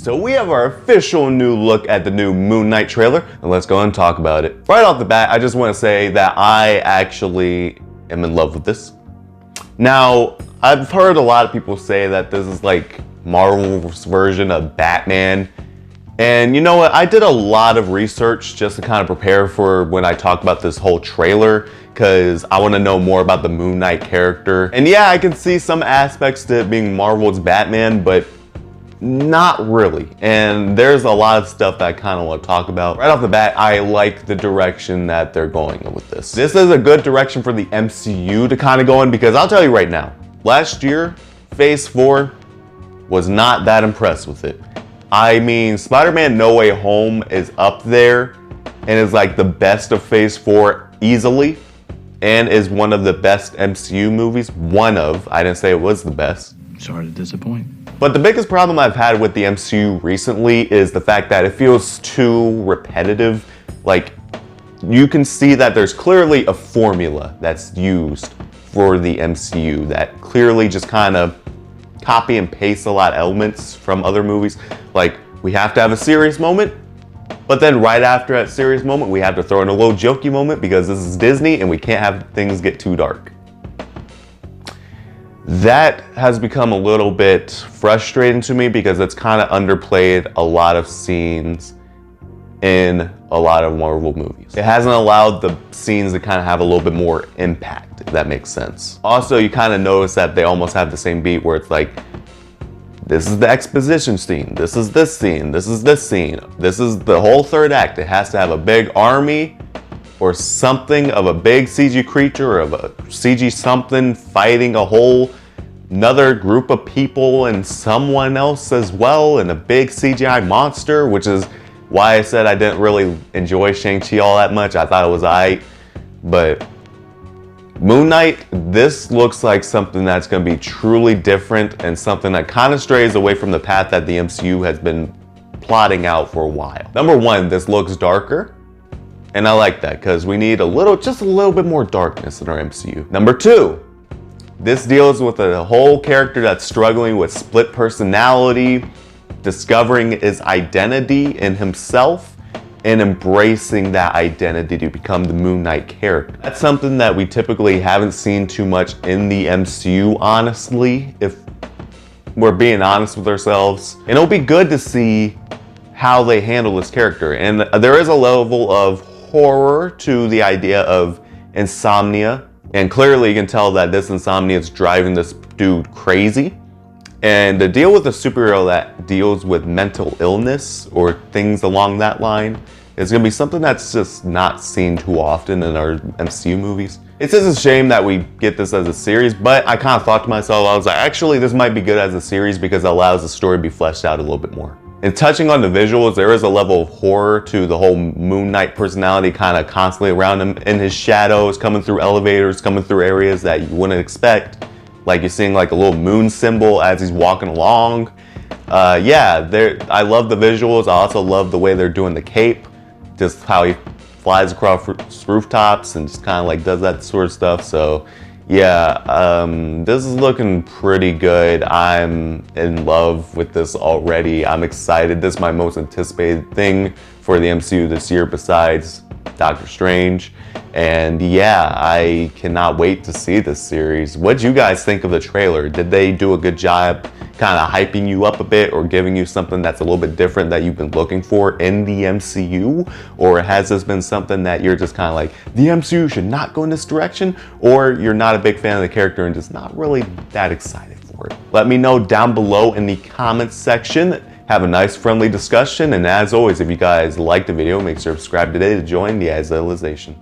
So we have our official new look at the new Moon Knight trailer, and let's go and talk about it. Right off the bat, I just want to say that I actually am in love with this. Now, I've heard a lot of people say that this is like Marvel's version of Batman. And you know what? I did a lot of research just to kind of prepare for when I talk about this whole trailer, because I want to know more about the Moon Knight character. And yeah, I can see some aspects to it being Marvel's Batman, but not really. And there's a lot of stuff that I kind of want to talk about. Right off the bat, I like the direction that they're going with this. This is a good direction for the MCU to kind of go in, because I'll tell you right now, last year, Phase 4 was not that impressed with it. I mean, Spider-Man No Way Home is up there and is like the best of Phase 4 easily, and is one of the best MCU movies. I didn't say it was the best. Sorry to disappoint. But the biggest problem I've had with the MCU recently is the fact that it feels too repetitive. Like, you can see that there's clearly a formula that's used for the MCU that clearly just kind of copy and paste a lot of elements from other movies. Like, we have to have a serious moment, but then right after that serious moment, we have to throw in a little jokey moment because this is Disney and we can't have things get too dark. That has become a little bit frustrating to me because it's kind of underplayed a lot of scenes in a lot of Marvel movies. It hasn't allowed the scenes to kind of have a little bit more impact, if that makes sense. Also, you kind of notice that they almost have the same beat where it's like, this is the exposition scene, this is this scene, this is this scene, this is the whole third act. It has to have a big army or something of a big CG creature or of a CG something fighting a whole another group of people and someone else as well, and a big CGI monster, which is why I said I didn't really enjoy Shang-Chi all that much. I thought it was aight, but Moon Knight, this looks like something that's going to be truly different and something that kind of strays away from the path that the MCU has been plotting out for a while. Number one, this looks darker, and I like that because we need just a little bit more darkness in our MCU. Number two, this deals with a whole character that's struggling with split personality, discovering his identity in himself, and embracing that identity to become the Moon Knight character. That's something that we typically haven't seen too much in the MCU, honestly, if we're being honest with ourselves. And it'll be good to see how they handle this character. And there is a level of horror to the idea of insomnia. And clearly you can tell that this insomnia is driving this dude crazy. And to deal with a superhero that deals with mental illness or things along that line is going to be something that's just not seen too often in our MCU movies. It's just a shame that we get this as a series, but I kind of thought to myself, I was like, actually, this might be good as a series because it allows the story to be fleshed out a little bit more. And touching on the visuals, there is a level of horror to the whole Moon Knight personality kind of constantly around him in his shadows, coming through elevators, coming through areas that you wouldn't expect. Like you're seeing like a little moon symbol as he's walking along. Yeah, I love the visuals. I also love the way they're doing the cape. Just how he flies across rooftops and just kind of like does that sort of stuff. So yeah, this is looking pretty good. I'm in love with this already. I'm excited. This is my most anticipated thing for the MCU this year besides Doctor Strange. And yeah, I cannot wait to see this series. What do you guys think of the trailer? Did they do a good job kind of hyping you up a bit or giving you something that's a little bit different that you've been looking for in the MCU? Or has this been something that you're just kind of like, the MCU should not go in this direction? Or you're not a big fan of the character and just not really that excited for it? Let me know down below in the comments section. Have a nice friendly discussion. And as always, if you guys liked the video, make sure to subscribe today to join the Azilization.